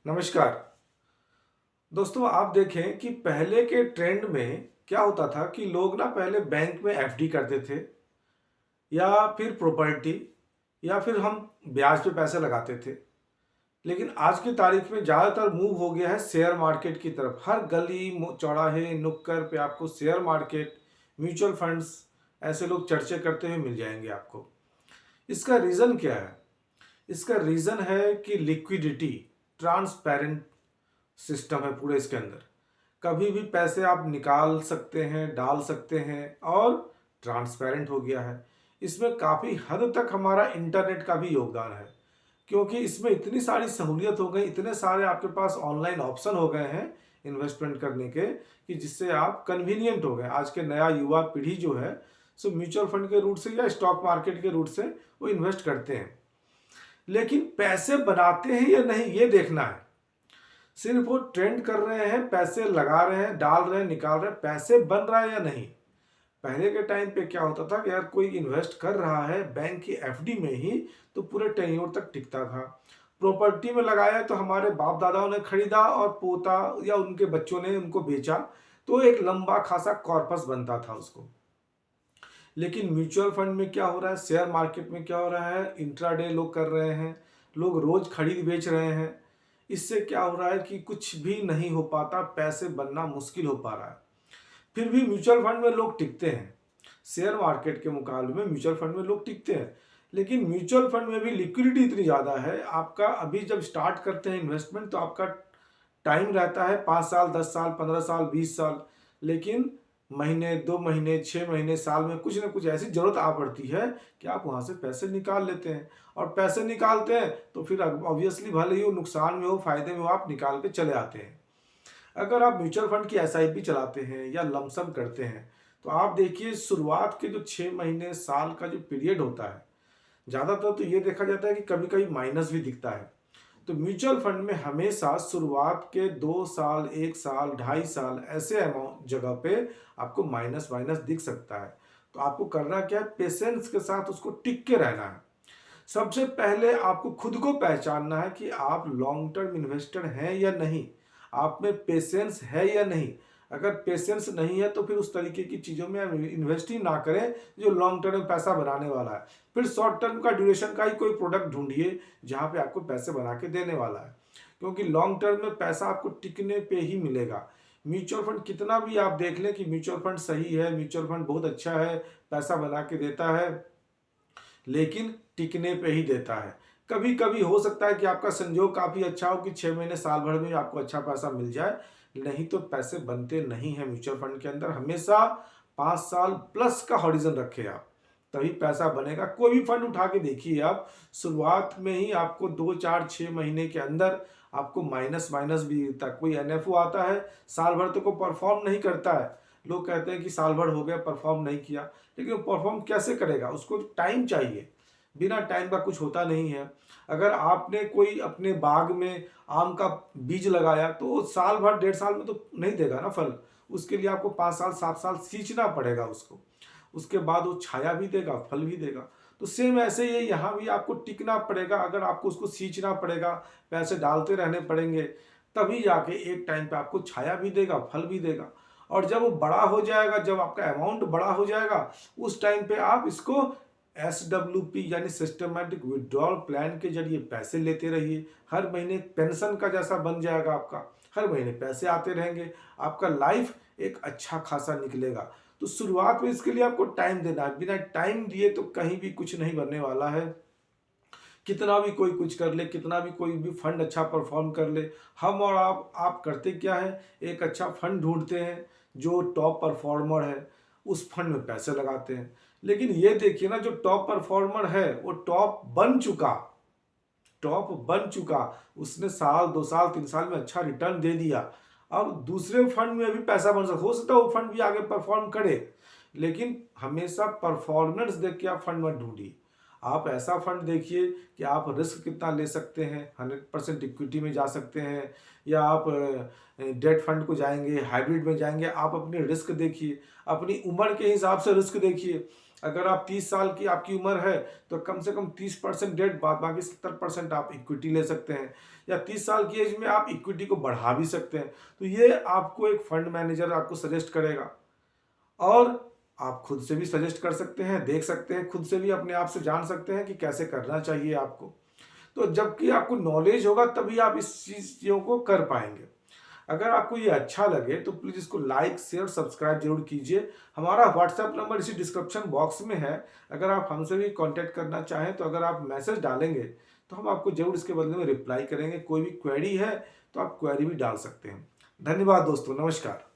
नमस्कार दोस्तों। आप देखें कि पहले के ट्रेंड में क्या होता था कि लोग ना पहले बैंक में एफडी करते थे या फिर प्रॉपर्टी या फिर हम ब्याज पे पैसे लगाते थे। लेकिन आज की तारीख में ज़्यादातर मूव हो गया है शेयर मार्केट की तरफ। हर गली चौराहे नुक्कड़ पे आपको शेयर मार्केट, म्यूचुअल फंड्स, ऐसे लोग चर्चे करते हुए मिल जाएंगे आपको। इसका रीज़न क्या है? इसका रीज़न है कि लिक्विडिटी, ट्रांसपेरेंट सिस्टम है पूरे इसके अंदर। कभी भी पैसे आप निकाल सकते हैं, डाल सकते हैं और ट्रांसपेरेंट हो गया है। इसमें काफ़ी हद तक हमारा इंटरनेट का भी योगदान है, क्योंकि इसमें इतनी सारी सहूलियत हो गई, इतने सारे आपके पास ऑनलाइन ऑप्शन हो गए हैं इन्वेस्टमेंट करने के, कि जिससे आप कन्वीनियंट हो गए। आज के नया युवा पीढ़ी जो है सो म्यूचुअल फंड के रूट से या स्टॉक मार्केट के रूट से वो इन्वेस्ट करते हैं। लेकिन पैसे बनाते हैं या नहीं ये देखना है। सिर्फ वो ट्रेंड कर रहे हैं, पैसे लगा रहे हैं, डाल रहे हैं, निकाल रहे हैं, पैसे बन रहा है या नहीं। पहले के टाइम पे क्या होता था कि यार कोई इन्वेस्ट कर रहा है बैंक की एफडी में ही तो पूरे टेन्योर तक टिकता था। प्रॉपर्टी में लगाया तो हमारे बाप दादाओं ने खरीदा और पोता या उनके बच्चों ने उनको बेचा, तो एक लंबा खासा कॉर्पस बनता था उसको। लेकिन म्यूचुअल फंड में क्या हो रहा है, शेयर मार्केट में क्या हो रहा है, इंट्राडे लोग कर रहे हैं, लोग रोज खरीद बेच रहे हैं। इससे क्या हो रहा है कि कुछ भी नहीं हो पाता, पैसे बनना मुश्किल हो पा रहा है। फिर भी म्यूचुअल फंड में लोग टिकते हैं। शेयर मार्केट के मुकाबले में म्यूचुअल फंड में लोग टिकते हैं। लेकिन म्यूचुअल फंड में भी लिक्विडिटी इतनी ज़्यादा है, आपका अभी जब स्टार्ट करते हैं इन्वेस्टमेंट तो आपका टाइम रहता है 5 साल, 10 साल, 15 साल, 20 साल। लेकिन महीने, 2 महीने, 6 महीने, साल में कुछ ना कुछ ऐसी जरूरत आ पड़ती है कि आप वहाँ से पैसे निकाल लेते हैं। और पैसे निकालते हैं तो फिर ऑब्वियसली भले ही वो नुकसान में हो, फायदे में हो, आप निकाल के चले आते हैं। अगर आप म्यूचुअल फंड की एसआईपी चलाते हैं या लमसम करते हैं तो आप देखिए शुरुआत के जो 6 महीने, साल का जो पीरियड होता है, ज़्यादातर तो ये देखा जाता है कि कभी कभी माइनस भी दिखता है। तो म्यूचुअल फंड में हमेशा शुरुआत के 2 साल, 1 साल, 2.5 साल ऐसे अमाउंट जगह पे आपको माइनस माइनस दिख सकता है। तो आपको करना क्या है, पेशेंस के साथ उसको टिक के रहना है। सबसे पहले आपको खुद को पहचानना है कि आप लॉन्ग टर्म इन्वेस्टर हैं या नहीं, आप में पेशेंस है या नहीं। अगर पेशेंस नहीं है तो फिर उस तरीके की चीज़ों में इन्वेस्ट ही ना करें जो लॉन्ग टर्म में पैसा बनाने वाला है। फिर शॉर्ट टर्म का ड्यूरेशन का ही कोई प्रोडक्ट ढूंढिए जहाँ पे आपको पैसे बना के देने वाला है, क्योंकि लॉन्ग टर्म में पैसा आपको टिकने पे ही मिलेगा। म्यूचुअल फंड कितना भी आप देख लें कि म्यूचुअल फंड सही है, म्यूचुअल फंड बहुत अच्छा है, पैसा बना के देता है, लेकिन टिकने पे ही देता है। कभी कभी हो सकता है कि आपका संजोग काफ़ी अच्छा हो कि 6 महीने, साल भर में आपको अच्छा पैसा मिल जाए, नहीं तो पैसे बनते नहीं हैं म्यूचुअल फंड के अंदर। हमेशा 5 साल प्लस का हॉरिजन रखें आप, तभी पैसा बनेगा। कोई भी फंड उठा के देखिए आप, शुरुआत में ही आपको 2, 4, 6 महीने के अंदर आपको माइनस माइनस भी दिखता है। कोई एनएफओ आता है, साल भर तो को परफॉर्म नहीं करता है। लोग कहते हैं कि साल भर हो गया परफॉर्म नहीं किया, लेकिन वो परफॉर्म कैसे करेगा, उसको टाइम चाहिए। बिना टाइम का कुछ होता नहीं है। अगर आपने कोई अपने बाग में आम का बीज लगाया तो वो साल भर, 1.5 साल में तो नहीं देगा ना फल। उसके लिए आपको 5 साल, 7 साल सींचना पड़ेगा उसको। उसके बाद वो छाया भी देगा, फल भी देगा। तो सेम ऐसे ही है, यहाँ भी आपको टिकना पड़ेगा। अगर आपको उसको सींचना पड़ेगा, पैसे डालते रहने पड़ेंगे, तभी जाके एक टाइम पे आपको छाया भी देगा, फल भी देगा। और जब वो बड़ा हो जाएगा, जब आपका अमाउंट बड़ा हो जाएगा, उस टाइम पे आप इसको SWP यानी सिस्टमेटिक विड्रॉल प्लान के जरिए पैसे लेते रहिए। हर महीने पेंशन का जैसा बन जाएगा आपका, हर महीने पैसे आते रहेंगे, आपका लाइफ एक अच्छा खासा निकलेगा। तो शुरुआत में इसके लिए आपको टाइम देना है। बिना टाइम दिए तो कहीं भी कुछ नहीं बनने वाला है। कितना भी कोई कुछ कर ले, कितना भी कोई भी फंड अच्छा परफॉर्म कर ले, हम और आप करते क्या है, एक अच्छा फंड ढूंढते हैं जो टॉप परफॉर्मर है, उस फंड में पैसे लगाते हैं। लेकिन ये देखिए ना, जो टॉप परफॉर्मर है वो टॉप बन चुका, उसने साल, 2 साल, 3 साल में अच्छा रिटर्न दे दिया। अब दूसरे फंड में भी पैसा बन सकता, हो सकता है वो फंड भी आगे परफॉर्म करे। लेकिन हमेशा परफॉर्मेंस देख के आप फंड मत ढूंढिए। आप ऐसा फंड देखिए कि आप रिस्क कितना ले सकते हैं, 100% इक्विटी में जा सकते हैं, या आप डेट फंड को जाएंगे, हाइब्रिड में जाएंगे। आप अपनी रिस्क देखिए, अपनी उम्र के हिसाब से रिस्क देखिए। अगर आप 30 साल की आपकी उम्र है तो कम से कम 30% डेट, बाद बाकी 70% आप इक्विटी ले सकते हैं, या 30 साल की एज में आप इक्विटी को बढ़ा भी सकते हैं। तो ये आपको एक फंड मैनेजर आपको सजेस्ट करेगा, और आप खुद से भी सजेस्ट कर सकते हैं, देख सकते हैं, खुद से भी अपने आप से जान सकते हैं कि कैसे करना चाहिए आपको। तो जबकि आपको नॉलेज होगा तभी आप इस चीज़ों को कर पाएंगे। अगर आपको ये अच्छा लगे तो प्लीज़ इसको लाइक, शेयर, सब्सक्राइब जरूर कीजिए। हमारा व्हाट्सएप नंबर इसी डिस्क्रिप्शन बॉक्स में है। अगर आप हमसे भी कांटेक्ट करना चाहें तो अगर आप मैसेज डालेंगे तो हम आपको जरूर इसके बदले में रिप्लाई करेंगे। कोई भी क्वेरी है तो आप क्वेरी भी डाल सकते हैं। धन्यवाद दोस्तों, नमस्कार।